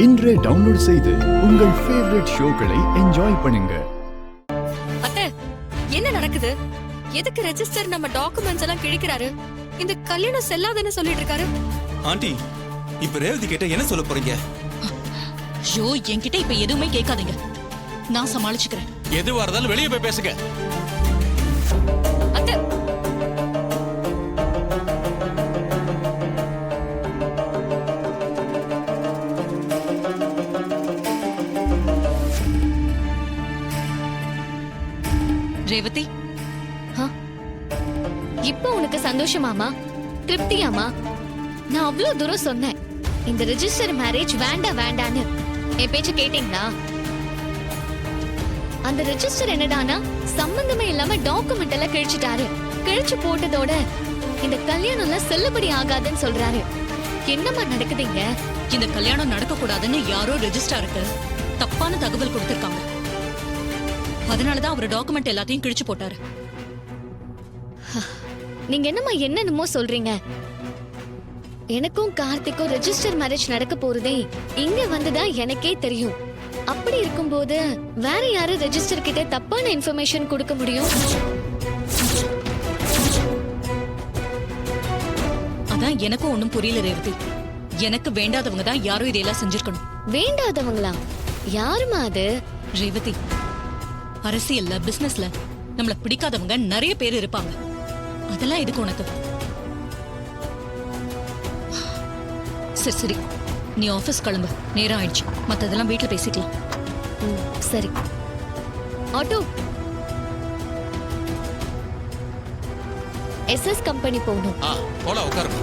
இன்றே டவுன்லோட் செய்து உங்கள் ஃபேவரட் ஷோக்களை என்ஜாய் பண்ணுங்க. அத்தை, என்ன நடக்குது? எதுக்கு ரெஜிஸ்டர் நம்ம டாக்குமெண்ட்ஸ் எல்லாம் கிழிக்கிறாரு? இந்த கல்யாணம் செல்லாதுன்னு சொல்லிட்டு இருக்காரு. ஆண்டி, இப்ப ரேவதி கிட்ட என்ன சொல்ல போறீங்க? ஐயோ, என்கிட்ட இப்ப எதுவுமே கேட்காதீங்க, நான் சமாளிச்சுக்கிறேன். எதுவா இருந்தாலும் வெளியே போய் பேசுங்க. அத்தை, ரேவதி, இப்போ உனக்கு சந்தோஷமாமா, திருப்தியாமா? நான் அவ்வளவு தூரம் சொன்னேன், இந்த ரெஜிஸ்டர் மேரேஜ் வேண்டாம் வேண்டான்னு. என் பேச்சு கேட்டீங்களா? அந்த ரெஜிஸ்டர் என்னடானா சம்பந்தமே இல்லாம டாக்குமெண்ட் எல்லாம் கிழிச்சிட்டாரு. கிழிச்சு போட்டதோட இந்த கல்யாணம் எல்லாம் செல்லுபடி ஆகாதுன்னு சொல்றாரு. என்னமா நடக்குதுங்க? இந்த கல்யாணம் நடக்க கூடாதுன்னு யாரோ ரெஜிஸ்டருக்கு தப்பான தகவல் கொடுத்திருக்காங்க. அதனாலதான் அவர் டாக்குமெண்ட் எல்லாத்தையும் கிழிச்சு போட்டாரு. நீங்க என்னமா என்னென்னமோ சொல்றீங்க? எனக்கும் கார்த்திக்கும் ரெஜிஸ்டர் மேரேஜ் நடக்க போறதே இங்க வந்துதான் எனக்கே தெரியும். அப்படி இருக்கும்போது வேற யாரு ரெஜிஸ்டர் கிட்ட தப்பான இன்ஃபர்மேஷன் கொடுக்க முடியும்? அதான் எனக்கும் ஒண்ணும் புரியல ரேவதி. எனக்கு வேண்டாதவங்க தான் யாரும் இதையெல்லாம் செஞ்சிருக்கணும். வேண்டாதவங்களா? யாருமா அது? ரேவதி, அரசியல்ல பிசினஸ்ல நம்மள பிடிக்காதவங்க நிறைய பேர் இருப்பாங்க. அதெல்லாம் எதுக்கு உனக்கு? சரி சரி, நீ ஆபீஸ் கிளம்பு, நேரம் ஆயிடுச்சு. மத்ததெல்லாம் வீட்டுல பேசிக்கலாம். சரி. ஆட்டோ, எஸ்எஸ் கம்பெனி போகணும். போலாம், உட்காருங்க.